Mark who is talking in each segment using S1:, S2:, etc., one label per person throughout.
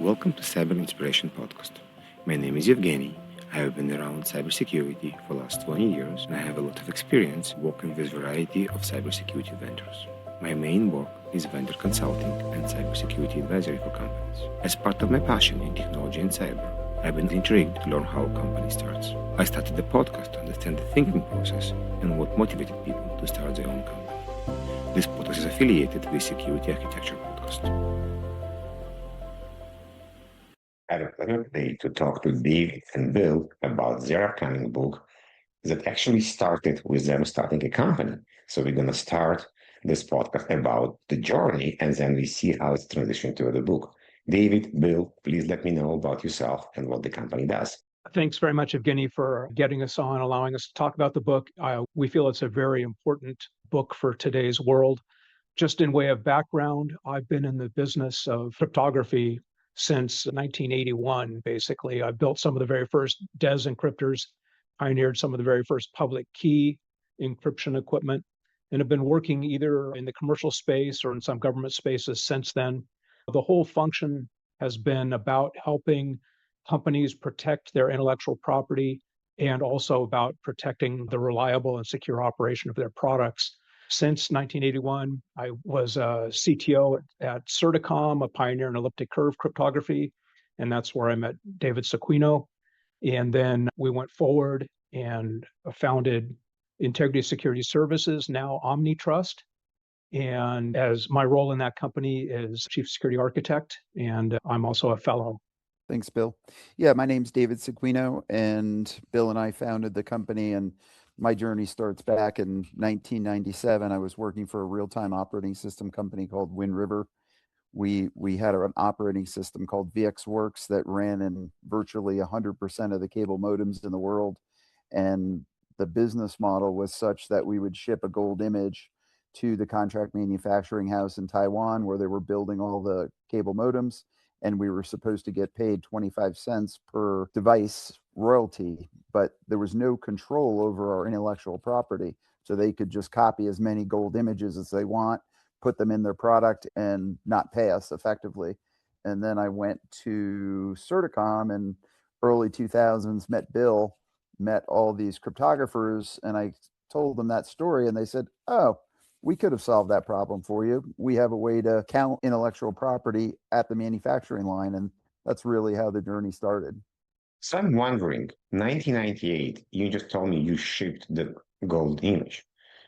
S1: Welcome to Cyber Inspiration Podcast. My name is Evgeniy. I have been around cybersecurity for the last 20 years and I have a lot of experience working with a variety of cybersecurity vendors. My main work is vendor consulting and cybersecurity advisory for companies. As part of my passion in technology and cyber, I've been intrigued to learn how a company starts. I started the podcast to understand the thinking process and what motivated people to start their own company. This podcast is affiliated with Security Architecture Podcast. I had a pleasure today to talk to Dave and Bill about their upcoming book that actually started with them starting a company. So we're going to start this podcast about the journey and then we see how it's transitioned to the book. David, Bill, please let me know about yourself and what the company does.
S2: Thanks very much, Evgeny, for getting us on, allowing us to talk about the book. We feel it's a very important book for today's world. Just in way of background, I've been in the business of cryptography since 1981, basically. I built some of the very first DES encryptors, pioneered some of the very first public key encryption equipment, and have been working either in the commercial space or in some government spaces since then. The whole function has been about helping companies protect their intellectual property and also about protecting the reliable and secure operation of their products. Since 1981, I was a CTO at Certicom, a pioneer in elliptic curve cryptography, and that's where I met David Sequino. And then we went forward and founded Integrity Security Services, now OmniTrust. And as my role in that company is Chief Security Architect, and I'm also a fellow.
S3: Thanks, Bill. Yeah, my name's David Sequino, and Bill and I founded the company, and my journey starts back in 1997. I was working for a real-time operating system company called Wind River. We had an operating system called VxWorks that ran in virtually 100% of the cable modems in the world, and the business model was such that we would ship a gold image to the contract manufacturing house in Taiwan where they were building all the cable modems, and we were supposed to get paid 25 cents per device royalty, but there was no control over our intellectual property. So they could just copy as many gold images as they want, put them in their product and not pay us effectively. And then I went to Certicom in early 2000s, met Bill, met all these cryptographers, and I told them that story and they said, oh, we could have solved that problem for you. We have a way to count intellectual property at the manufacturing line. And that's really how the journey started.
S1: So I'm wondering, 1998, you just told me you shipped the gold image.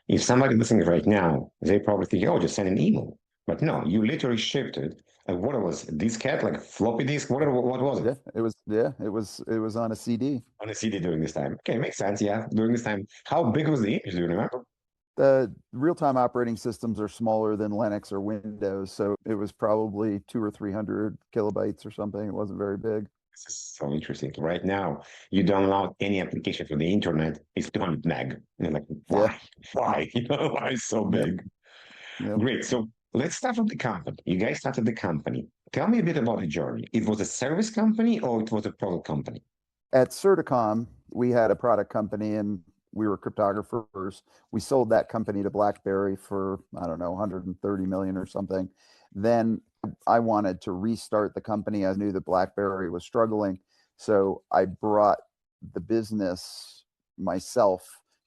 S1: If somebody listening right now, they probably think, oh, just send an email. But no, you literally shipped it. What was it? Disket, like floppy disk? What was it?
S3: It was on a CD.
S1: On a CD during this time. Okay, makes sense. Yeah, during this time. How big was the image? Do you remember?
S3: The real-time operating systems are smaller than Linux or Windows, so it was probably 200 or 300 kilobytes or something. It wasn't very big.
S1: This is so interesting. Right now, you download any application from the internet, it's 200 meg. And you're like, why?
S3: Yeah.
S1: Why? Why is so big?
S3: Yep.
S1: Great. So let's start from the company. You guys started the company. Tell me a bit about the journey. It was a service company or it was a product company?
S3: At Certicom, we had a product company and we were cryptographers. We sold that company to BlackBerry for, I don't know, 130 million or something. Then I wanted to restart the company. I knew that BlackBerry was struggling. So I brought the business myself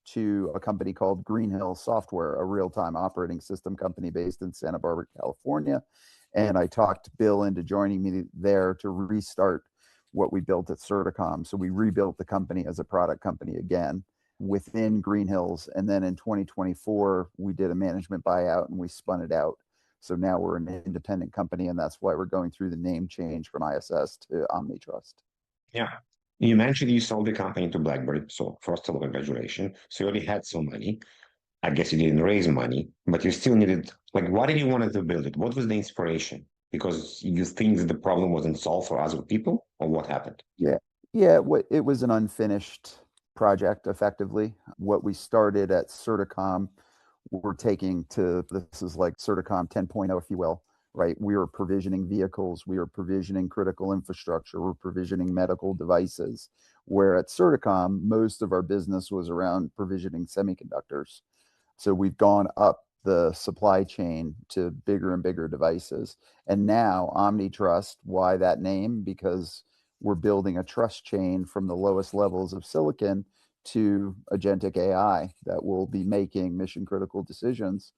S3: to a company called Greenhill Software, a real-time operating system company based in Santa Barbara, California. And I talked Bill into joining me there to restart what we built at Certicom. So we rebuilt the company as a product company again within Greenhills. And then in 2024, we did a management buyout and we spun it out. So now we're an independent company, and that's why we're going through the name change from ISS to OmniTrust.
S1: Yeah. You mentioned you sold the company to BlackBerry. So first of all, congratulations. So you already had some money. I guess you didn't raise money, but you still needed, like, why did you want to build it? What was the inspiration? Because you think that the problem wasn't solved for other people, or what happened?
S3: Yeah, it was an unfinished project, effectively. What we started at Certicom, we're taking to, this is like Certicom 10.0, if you will, right? We were provisioning vehicles, we were provisioning critical infrastructure, we're provisioning medical devices, where at Certicom, most of our business was around provisioning semiconductors. So we've gone up the supply chain to bigger and bigger devices. And now OmniTrust, why that name? Because we're building a trust chain from the lowest levels of silicon to agentic AI that will be making mission critical decisions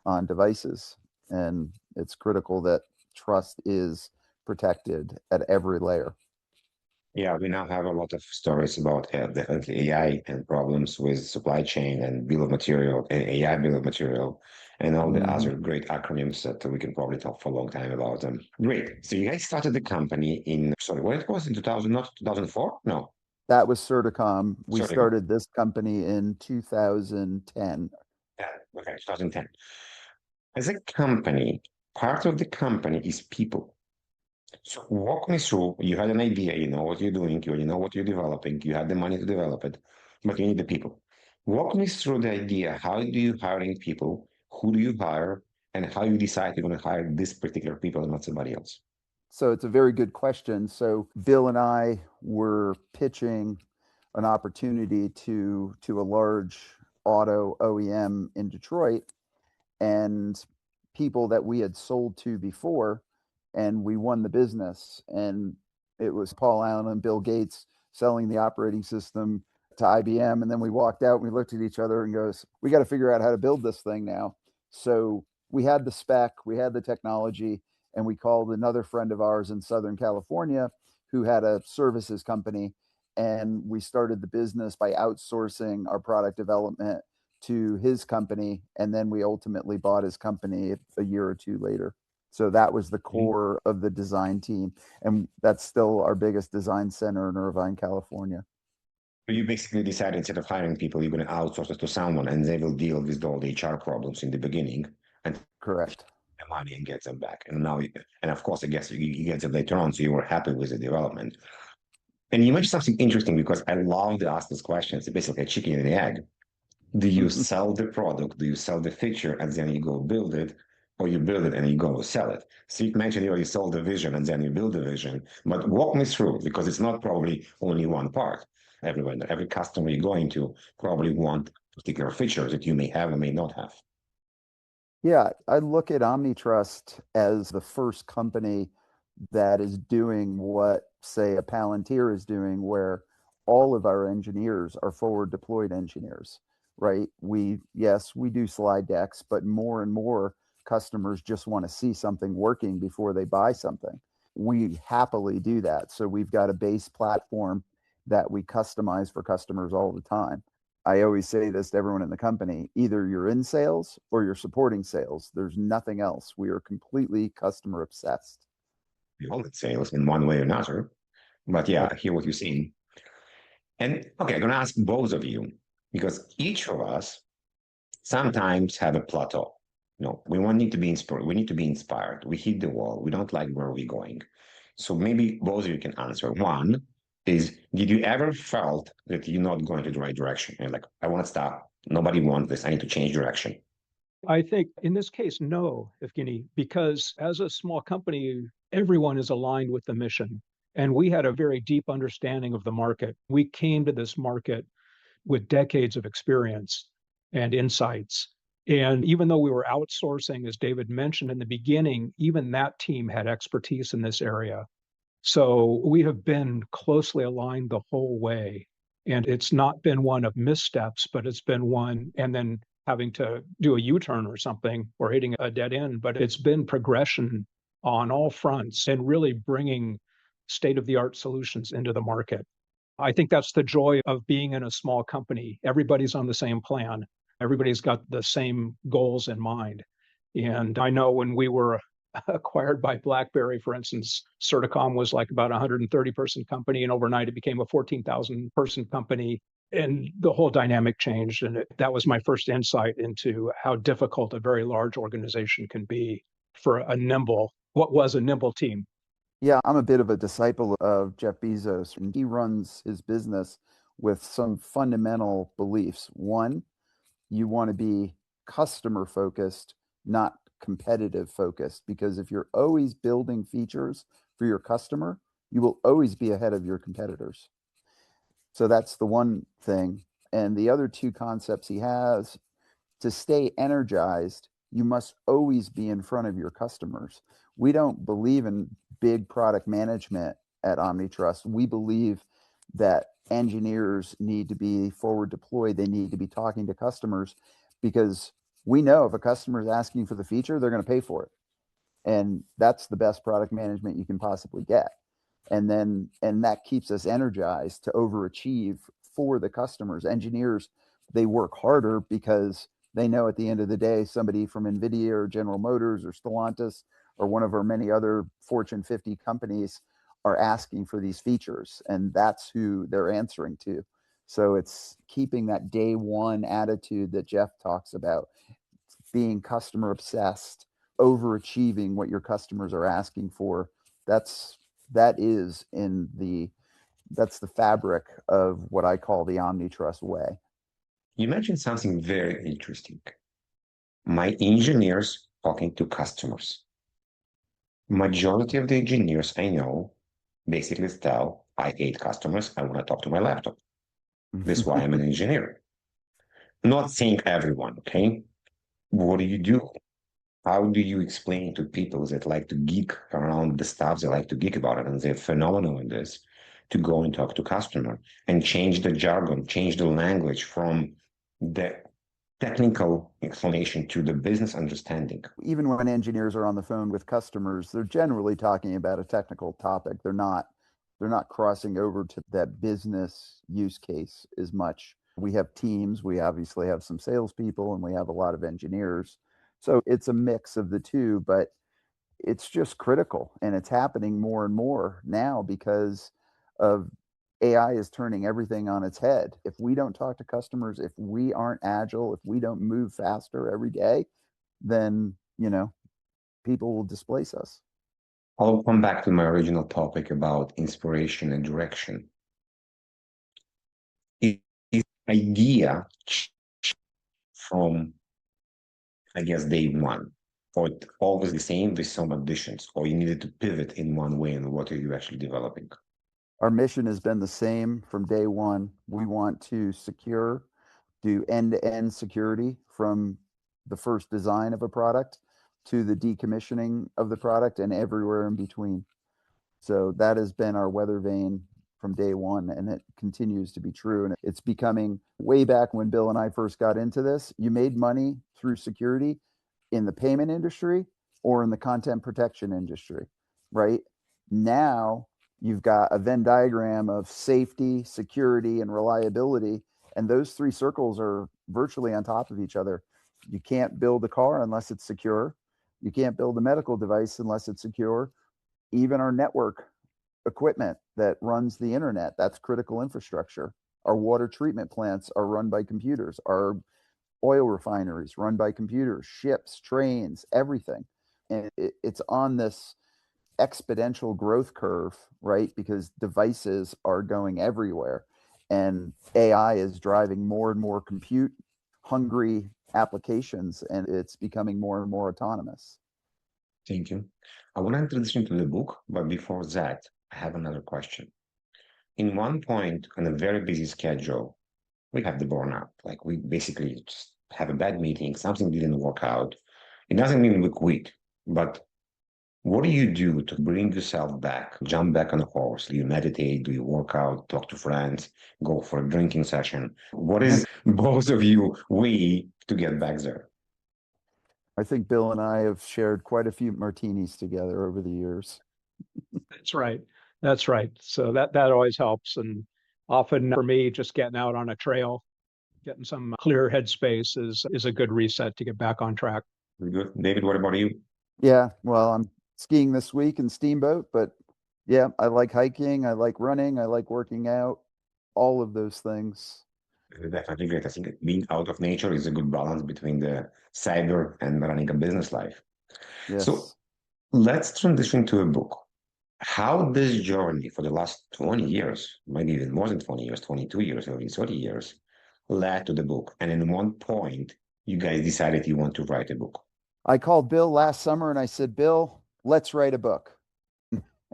S3: on devices. And it's critical that trust is protected at every layer.
S4: Yeah, we now have a lot of stories about definitely AI and problems with supply chain and bill of material, and AI bill of material, and all the other great acronyms that we can probably talk for a long time about them. Great. So you guys started the company in, sorry, what it was in 2000, not 2004? No.
S3: That was Certicom. We
S4: Certicom.
S3: started this company in 2010.
S4: Yeah, okay, 2010. As a company, part of the company is people. So walk me through, you had an idea, you know what you're doing, you already know what you're developing, you had the money to develop it, but you need the people. Walk me through the idea. How do you hiring people? Who do you hire? And how you decide you're going to hire this particular people and not somebody else?
S3: So it's a very good question. So Bill and I were pitching an opportunity to a large auto OEM in Detroit, and people that we had sold to before, and we won the business. And it was Paul Allen and Bill Gates selling the operating system to IBM. And then we walked out and we looked at each other and goes, we got to figure out how to build this thing now. So we had the spec, we had the technology, and we called another friend of ours in Southern California who had a services company. And we started the business by outsourcing our product development to his company. And then we ultimately bought his company a year or two later. So that was the core of the design team. And that's still our biggest design center in Irvine, California.
S4: You basically decide instead of hiring people, you're going to outsource it to someone and they will deal with all the HR problems in the beginning and
S3: Correct.
S4: the money and get them back. And now, and of course, I guess you get them later on. So you were happy with the development. And you mentioned something interesting because I love to ask these questions. It's basically a chicken and the egg. Do you sell the product? Do you sell the feature and then you go build it? Or you build it and you go sell it? So you mentioned you sold the vision and then you build the vision. But walk me through, because it's not probably only one part. Every customer you're going to probably want particular features that you may have or may not have.
S3: Yeah, I look at OmniTrust as the first company that is doing what, say, a Palantir is doing, where all of our engineers are forward deployed engineers, right? Yes, we do slide decks, but more and more customers just want to see something working before they buy something. We happily do that. So we've got a base platform that we customize for customers all the time. I always say this to everyone in the company, either you're in sales or you're supporting sales. There's nothing else. We are completely customer obsessed.
S4: We all in sales in one way or another. But yeah, I hear what you're saying. And okay, I'm going to ask both of you, because each of us sometimes have a plateau. No, we need to be inspired. We need to be inspired. We hit the wall. We don't like where we're going. So maybe both of you can answer. One is, did you ever felt that you're not going to the right direction? And like, I want to stop. Nobody wants this. I need to change direction.
S2: I think in this case, no, Evgeny, because as a small company, everyone is aligned with the mission. And we had a very deep understanding of the market. We came to this market with decades of experience and insights. And even though we were outsourcing, as David mentioned in the beginning, even that team had expertise in this area. So we have been closely aligned the whole way. And it's not been one of missteps, but it's been one, and then having to do a U-turn or something or hitting a dead end. But it's been progression on all fronts and really bringing state-of-the-art solutions into the market. I think that's the joy of being in a small company. Everybody's on the same plan. Everybody's got the same goals in mind. And I know when we were acquired by BlackBerry, for instance, Certicom was like about a 130-person company, and overnight it became a 14,000-person company. And the whole dynamic changed. And that was my first insight into how difficult a very large organization can be for what was a nimble team.
S3: Yeah, I'm a bit of a disciple of Jeff Bezos, and he runs his business with some fundamental beliefs. One, you want to be customer focused, not competitive focused, because if you're always building features for your customer, you will always be ahead of your competitors. So that's the one thing. And the other two concepts he has: to stay energized, you must always be in front of your customers. We don't believe in big product management at OmniTrust. We believe that engineers need to be forward deployed. They need to be talking to customers, because we know if a customer is asking for the feature, they're going to pay for it. And that's the best product management you can possibly get. And that keeps us energized to overachieve for the customers. Engineers, they work harder because they know at the end of the day, somebody from NVIDIA or General Motors or Stellantis or one of our many other Fortune 50 companies are asking for these features, and that's who they're answering to. So it's keeping that day one attitude that Jeff talks about, being customer obsessed, overachieving what your customers are asking for. That's the fabric of what I call the OmniTrust way.
S4: You mentioned something very interesting. My engineers talking to customers. Majority of the engineers I know basically tell, I hate customers, I want to talk to my laptop. This is why I'm an engineer. Not saying everyone, okay? What do you do? How do you explain to people that like to geek around the stuff they like to geek about it and they're phenomenal in this, to go and talk to customer and change the jargon, change the language from the technical explanation to the business understanding?
S3: Even when engineers are on the phone with customers, they're generally talking about a technical topic. They're not crossing over to that business use case as much. We have teams, we obviously have some salespeople, and we have a lot of engineers. So it's a mix of the two, but it's just critical, and it's happening more and more now because of AI is turning everything on its head. If we don't talk to customers, if we aren't agile, if we don't move faster every day, then, people will displace us.
S4: I'll come back to my original topic about inspiration and direction. Is idea from, I guess, day one, or always the same with some additions, or you needed to pivot in one way in what are you actually developing?
S3: Our mission has been the same from day one. We want to do end-to-end security from the first design of a product to the decommissioning of the product and everywhere in between. So that has been our weather vane from day one, and it continues to be true. And it's becoming, way back when Bill and I first got into this, you made money through security in the payment industry or in the content protection industry, right? Now you've got a Venn diagram of safety, security, and reliability, and those three circles are virtually on top of each other. You can't build a car unless it's secure. You can't build a medical device unless it's secure. Even our network equipment that runs the internet, that's critical infrastructure. Our water treatment plants are run by computers. Our oil refineries run by computers, ships, trains, everything. And it's on this exponential growth curve, right? Because devices are going everywhere, and AI is driving more and more compute hungry applications, and it's becoming more and more autonomous.
S4: Thank you. I want to transition to the book, but before that, I have another question. In one point on a very busy schedule, we have the burnout. Like we basically just have a bad meeting, something didn't work out. It doesn't mean we quit, but what do you do to bring yourself back, jump back on a horse? Do you meditate? Do you work out, talk to friends, go for a drinking session? What is both of you way to get back there?
S3: I think Bill and I have shared quite a few martinis together over the years.
S2: That's right. That's right. So that always helps. And often for me, just getting out on a trail, getting some clear headspace is a good reset to get back on track.
S4: Very good. David, what about you?
S3: Yeah, well, I'm skiing this week in Steamboat, but yeah, I like hiking, I like running, I like working out, all of those things.
S4: Definitely great. I think being out of nature is a good balance between the cyber and running a business life.
S3: Yes.
S4: So let's transition to a book. How this journey for the last 20 years, maybe even more than 20 years, 22 years, or even 30 years, led to the book. And in one point, you guys decided you want to write a book.
S3: I called Bill last summer and I said, Bill, let's write a book.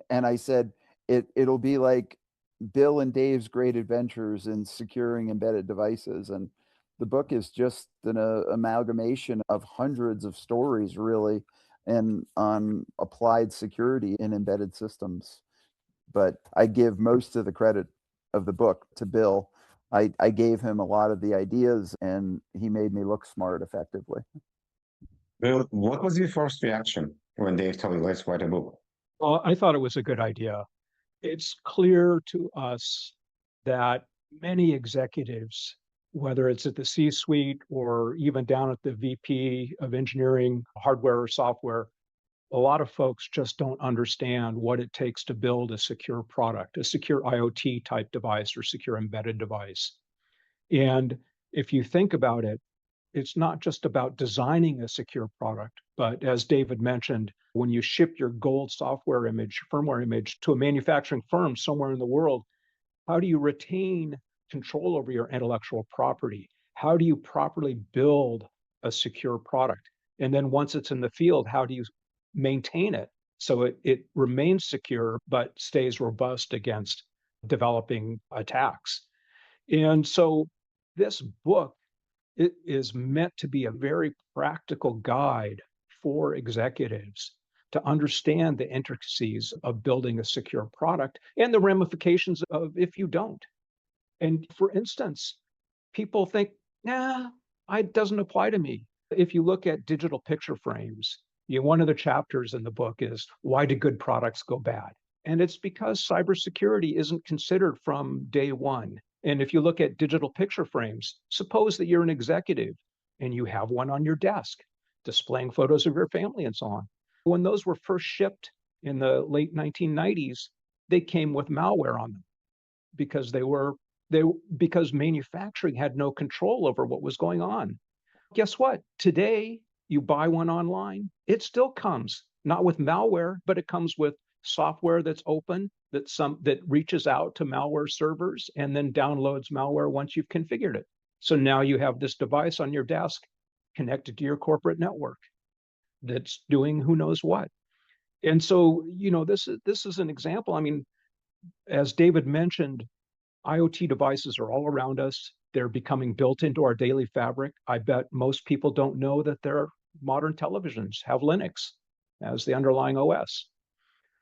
S3: And I said, it'll be like Bill and Dave's great adventures in securing embedded devices. And The book is just an amalgamation of hundreds of stories, really, and on applied security in embedded systems. But I give most of the credit of the book to Bill. I gave him a lot of the ideas, and he made me look smart effectively.
S4: Well, what was your first reaction when Dave told you, let's write a book?
S2: Well, I thought it was a good idea. It's clear to us that many executives, whether it's at the C-suite or even down at the VP of engineering, hardware or software, a lot of folks just don't understand what it takes to build a secure product, a secure IoT type device or secure embedded device. And if you think about it, it's not just about designing a secure product, but as David mentioned, when you ship your gold software image, firmware image to a manufacturing firm somewhere in the world, how do you retain control over your intellectual property? How do you properly build a secure product? And then once it's in the field, how do you maintain it so it remains secure but stays robust against developing attacks? And so this book, it is meant to be a very practical guide for executives to understand the intricacies of building a secure product and the ramifications of if you don't. And for instance, people think, nah, it doesn't apply to me. If you look at digital picture frames, one of the chapters in the book is why do good products go bad? And it's because cybersecurity isn't considered from day one. And if you look at digital picture frames, suppose that you're an executive and you have one on your desk displaying photos of your family and so on. When those were first shipped in the late 1990s, they came with malware on them because because manufacturing had no control over what was going on. Guess what? Today, you buy one online, it still comes not with malware, but it comes with software that's open, that reaches out to malware servers and then downloads malware once you've configured it. So now you have this device on your desk connected to your corporate network that's doing who knows what. And so, this is an example. I mean, as David mentioned, IoT devices are all around us. They're becoming built into our daily fabric. I bet most people don't know that their modern televisions have Linux as the underlying OS.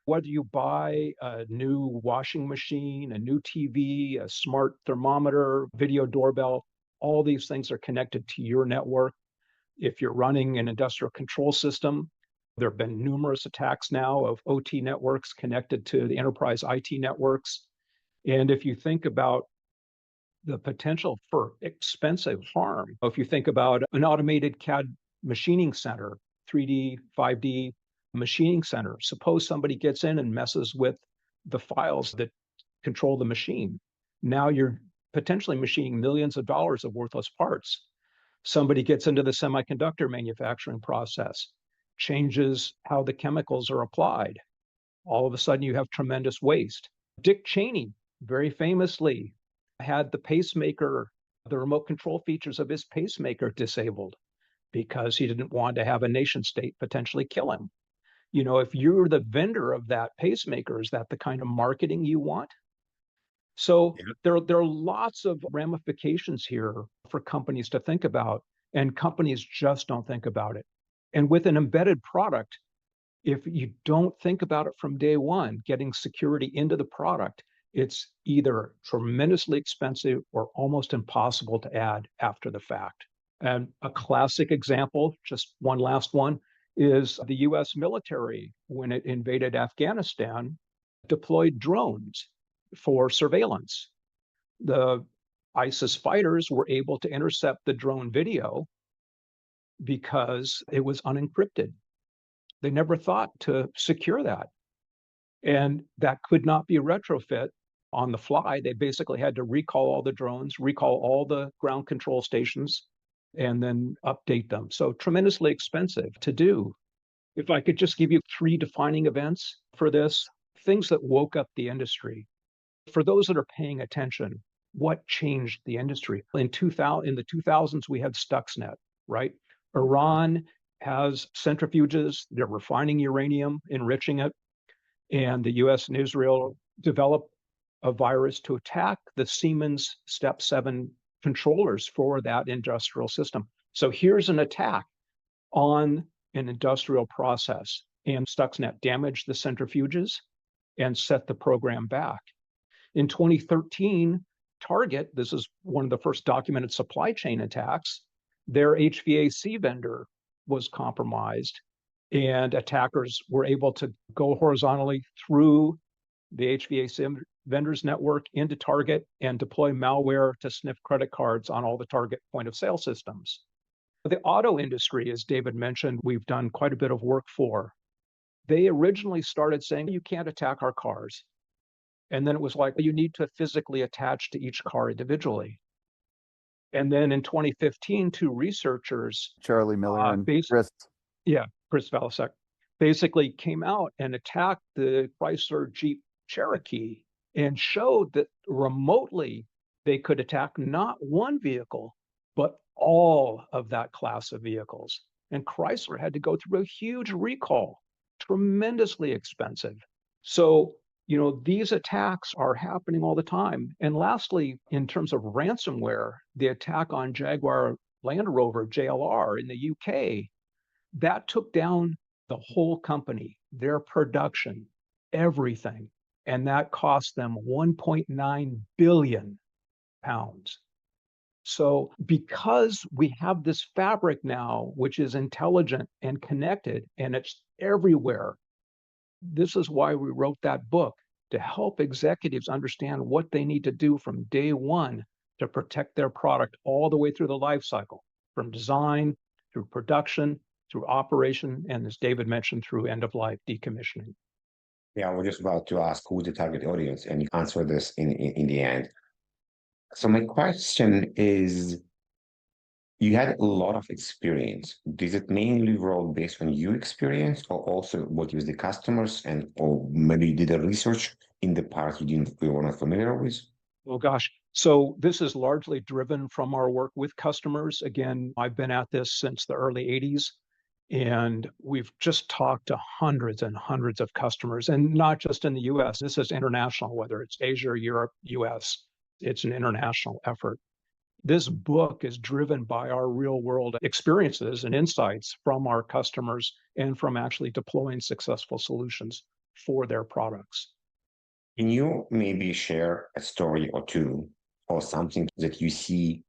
S2: Whether you buy a new washing machine, a new TV, a smart thermometer, video doorbell, all these things are connected to your network. If you're running an industrial control system, there have been numerous attacks now of OT networks connected to the enterprise IT networks. And if you think about the potential for expensive harm, if you think about an automated CAD machining center, 3D, 5D machining center, suppose somebody gets in and messes with the files that control the machine. Now you're potentially machining millions of dollars of worthless parts. Somebody gets into the semiconductor manufacturing process, changes how the chemicals are applied. All of a sudden you have tremendous waste. Dick Cheney, very famously, had the pacemaker, the remote control features of his pacemaker disabled because he didn't want to have a nation state potentially kill him. If you're the vendor of that pacemaker, is that the kind of marketing you want? So there are lots of ramifications here for companies to think about, and companies just don't think about it. And with an embedded product, if you don't think about it from day one, getting security into the product, it's either tremendously expensive or almost impossible to add after the fact. And a classic example, just one last one, is the US military, when it invaded Afghanistan, deployed drones for surveillance. The ISIS fighters were able to intercept the drone video because it was unencrypted. They never thought to secure that. And that could not be a retrofit on the fly. They basically had to recall all the drones, recall all the ground control stations, and then update them. So tremendously expensive to do. If I could just give you 3 defining events for this, things that woke up the industry. For those that are paying attention, what changed the industry? In the 2000s, we had Stuxnet, right? Iran has centrifuges. They're refining uranium, enriching it. And the US and Israel developed a virus to attack the Siemens Step 7 controllers for that industrial system. So here's an attack on an industrial process, and Stuxnet damaged the centrifuges and set the program back. In 2013, Target, this is one of the first documented supply chain attacks, their HVAC vendor was compromised, and attackers were able to go horizontally through the HVAC vendor's network into Target and deploy malware to sniff credit cards on all the Target point of sale systems. The auto industry, as David mentioned, we've done quite a bit of work for. They originally started saying, you can't attack our cars. And then it was like, you need to physically attach to each car individually. And then in 2015, two researchers,
S3: Charlie Miller and
S2: Chris Valasek, basically came out and attacked the Chrysler Jeep Cherokee and showed that remotely they could attack not one vehicle, but all of that class of vehicles. And Chrysler had to go through a huge recall, tremendously expensive. So, these attacks are happening all the time. And lastly, in terms of ransomware, the attack on Jaguar Land Rover, JLR in the UK, that took down the whole company, their production, everything. And that cost them 1.9 billion pounds. So because we have this fabric now, which is intelligent and connected, and it's everywhere, this is why we wrote that book, to help executives understand what they need to do from day one to protect their product all the way through the life cycle, from design through production, through operation, and as David mentioned, through end-of-life decommissioning.
S4: Yeah, we're just about to ask who's the target audience, and you answer this in the end. So my question is, you had a lot of experience. Does it mainly roll based on your experience, or also what use the customers, or maybe you did a research in the parts you were not familiar with?
S2: Oh gosh. So this is largely driven from our work with customers. Again, I've been at this since the early 80s, and we've just talked to hundreds and hundreds of customers, and not just in the US. This is international, whether it's Asia, Europe, US. It's an international effort. This book is driven by our real world experiences and insights from our customers and from actually deploying successful solutions for their products.
S4: Can you maybe share a story or two, or something that you see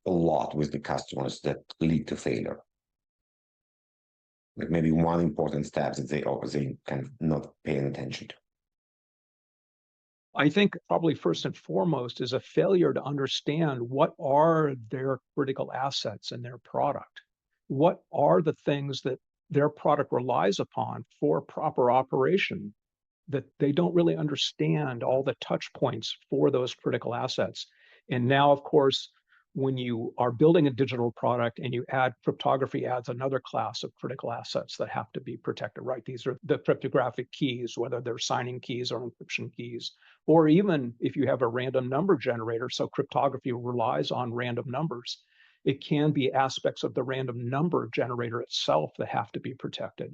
S4: a lot with the customers that lead to failure? Like maybe one important step that they kind of not paying attention to.
S2: I think probably first and foremost is a failure to understand what are their critical assets in their product. What are the things that their product relies upon for proper operation, that they don't really understand all the touch points for those critical assets. And now, of course, when you are building a digital product and you add cryptography, adds another class of critical assets that have to be protected, right? These are the cryptographic keys, whether they're signing keys or encryption keys, or even if you have a random number generator, so cryptography relies on random numbers, it can be aspects of the random number generator itself that have to be protected.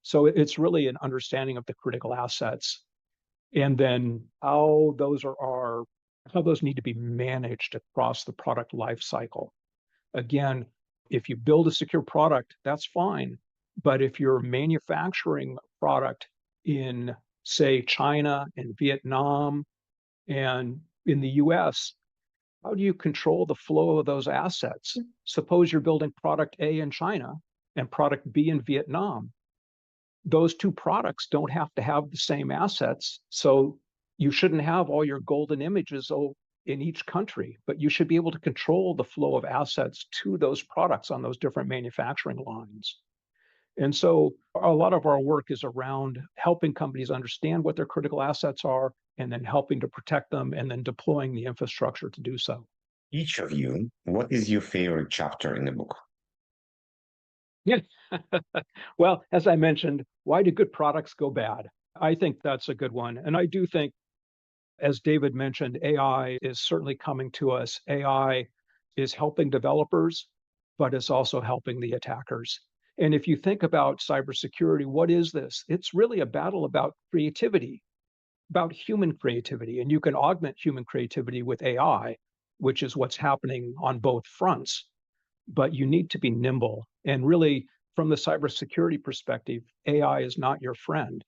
S2: So it's really an understanding of the critical assets, and then how those need to be managed across the product life cycle. Again, if you build a secure product, that's fine. But if you're manufacturing a product in, say, China and Vietnam and in the US, how do you control the flow of those assets? Suppose you're building product A in China and product B in Vietnam. Those two products don't have to have the same assets. So you shouldn't have all your golden images in each country, but you should be able to control the flow of assets to those products on those different manufacturing lines. And so a lot of our work is around helping companies understand what their critical assets are, and then helping to protect them, and then deploying the infrastructure to do so.
S4: Each of you, what is your favorite chapter in the book?
S2: Yeah. Well, as I mentioned, why do good products go bad? I think that's a good one. And I do think, as David mentioned, AI is certainly coming to us. AI is helping developers, but it's also helping the attackers. And if you think about cybersecurity, what is this? It's really a battle about creativity, about human creativity. And you can augment human creativity with AI, which is what's happening on both fronts. But you need to be nimble. And really, from the cybersecurity perspective, AI is not your friend.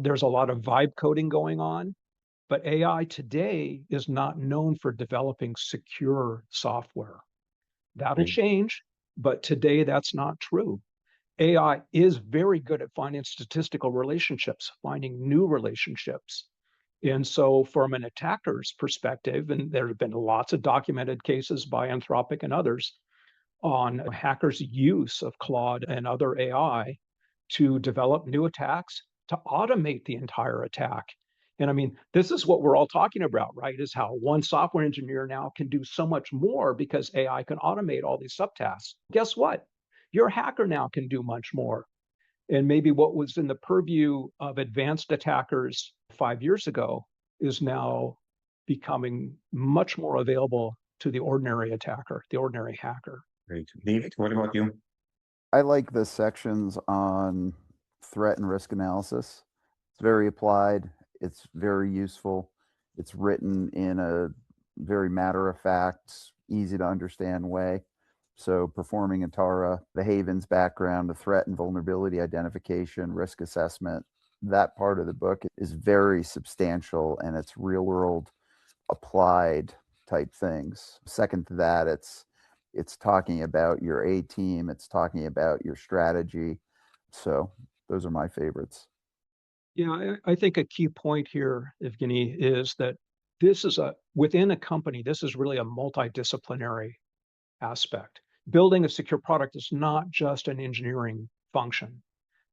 S2: There's a lot of vibe coding going on, but AI today is not known for developing secure software. That'll change, but today that's not true. AI is very good at finding statistical relationships, finding new relationships. And so, from an attacker's perspective, and there have been lots of documented cases by Anthropic and others on hackers' use of Claude and other AI to develop new attacks, to automate the entire attack. And I mean, this is what we're all talking about, right? Is how one software engineer now can do so much more because AI can automate all these subtasks. Guess what? Your hacker now can do much more. And maybe what was in the purview of advanced attackers 5 years ago is now becoming much more available to the ordinary attacker, the ordinary hacker.
S4: Great. David, what about you?
S3: I like the sections on threat and risk analysis. It's very applied. It's very useful. It's written in a very matter-of-fact, easy to understand way. So performing Atara, the Havens background, the threat and vulnerability identification, risk assessment, that part of the book is very substantial, and it's real world applied type things. Second to that, it's talking about your A team, it's talking about your strategy. So those are my favorites.
S2: Yeah, I think a key point here, Evgeny, is that within a company, this is really a multidisciplinary aspect. Building a secure product is not just an engineering function,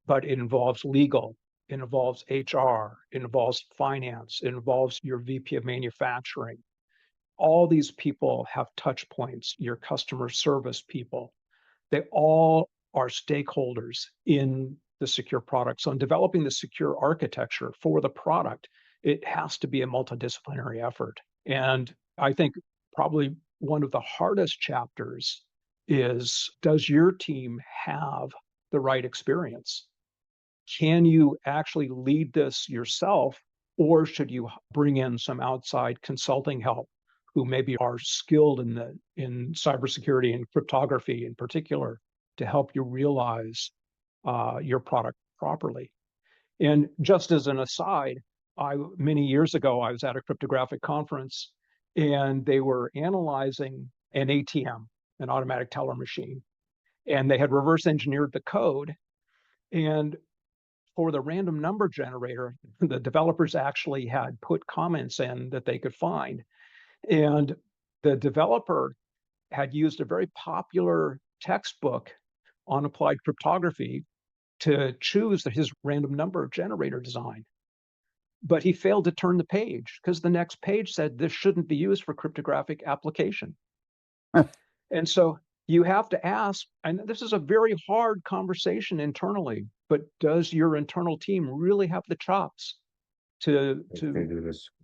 S2: but it involves legal, it involves HR, it involves finance, it involves your VP of manufacturing. All these people have touch points, your customer service people. They all are stakeholders in the secure product. So in developing the secure architecture for the product, it has to be a multidisciplinary effort. And I think probably one of the hardest chapters is, does your team have the right experience? Can you actually lead this yourself, or should you bring in some outside consulting help who maybe are skilled in cybersecurity and cryptography in particular to help you realize your product properly? And just as an aside, many years ago, I was at a cryptographic conference, and they were analyzing an ATM, an automatic teller machine, and they had reverse engineered the code. And for the random number generator, the developers actually had put comments in that they could find. And the developer had used a very popular textbook on applied cryptography to choose his random number generator design. But he failed to turn the page because the next page said this shouldn't be used for cryptographic application. And so you have to ask, and this is a very hard conversation internally, but does your internal team really have the chops to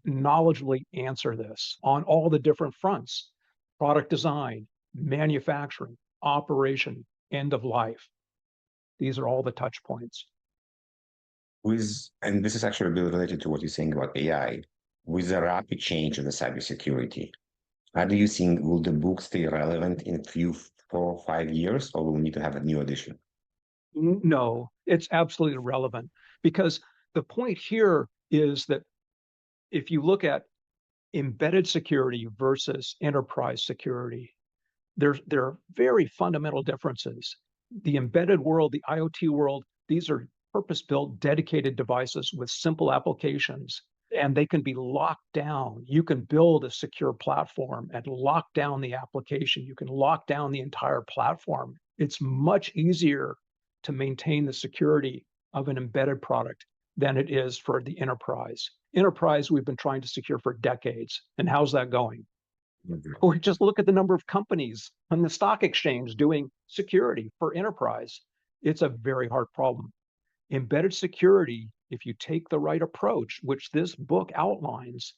S2: knowledgeably answer this on all the different fronts: product design, manufacturing, operation, end of life? These are all the touch points.
S4: And this is actually really related to what you're saying about AI, with the rapid change in the cybersecurity. How do you think, will the book stay relevant in a few 4 or 5 years, or will we need to have a new edition?
S2: No, it's absolutely relevant, because the point here is that if you look at embedded security versus enterprise security, there are very fundamental differences. The embedded world, the IoT world, these are purpose-built, dedicated devices with simple applications, and they can be locked down. You can build a secure platform and lock down the application. You can lock down the entire platform. It's much easier to maintain the security of an embedded product than it is for the enterprise. Enterprise, we've been trying to secure for decades. And how's that going? We just look at the number of companies on the stock exchange doing security for enterprise. It's a very hard problem. Embedded security, if you take the right approach, which this book outlines,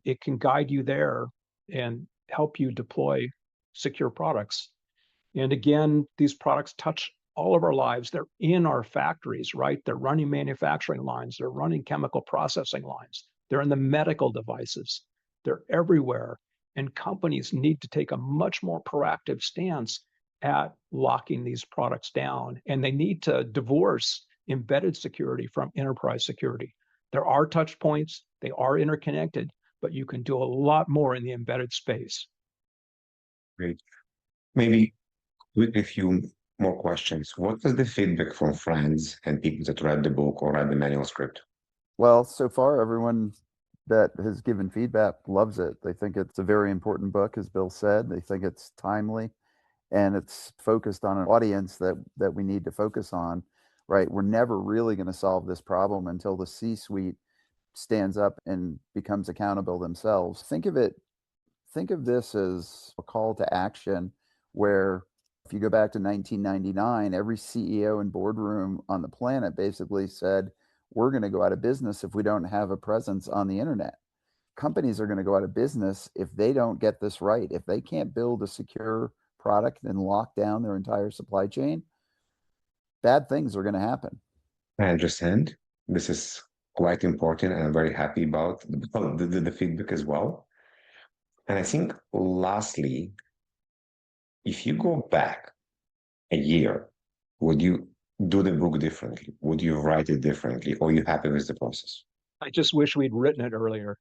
S2: it can guide you there and help you deploy secure products. And again, these products touch all of our lives. They're in our factories, right? They're running manufacturing lines. They're running chemical processing lines. They're in the medical devices. They're everywhere. And companies need to take a much more proactive stance at locking these products down. And they need to divorce embedded security from enterprise security. There are touch points, they are interconnected, but you can do a lot more in the embedded space.
S4: Great. Maybe with a few more questions. What was the feedback from friends and people that read the book or read the manual script?
S3: Well, so far, everyone that has given feedback loves it. They think it's a very important book, as Bill said. They think it's timely and it's focused on an audience that we need to focus on, right? We're never really going to solve this problem until the C-suite stands up and becomes accountable themselves. Think of this as a call to action where if you go back to 1999, every CEO and boardroom on the planet basically said, we're going to go out of business if we don't have a presence on the internet. Companies are going to go out of business if they don't get this right. If they can't build a secure product and lock down their entire supply chain, bad things are going to happen.
S4: I understand. This is quite important, and I'm very happy about the feedback as well. And I think lastly, if you go back a year, would you do the book differently? Would you write it differently? Or are you happy with the process?
S2: I just wish we'd written it earlier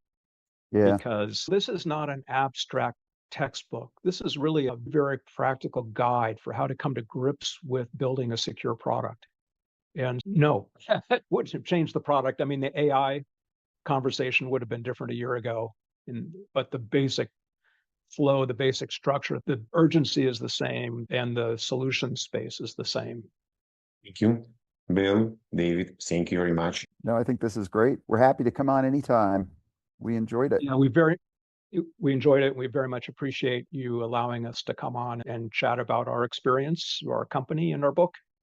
S3: Yeah.
S2: because this is not an abstract textbook. This is really a very practical guide for how to come to grips with building a secure product. And no, it wouldn't have changed the product. I mean, the AI conversation would have been different a year ago, but the basic flow, the basic structure, the urgency is the same, and the solution space is the same.
S4: Thank you. Bill, David, thank you very much.
S3: No, I think this is great. We're happy to come on anytime. We enjoyed it.
S2: You know, we enjoyed it. We very much appreciate you allowing us to come on and chat about our experience, our company, and our book.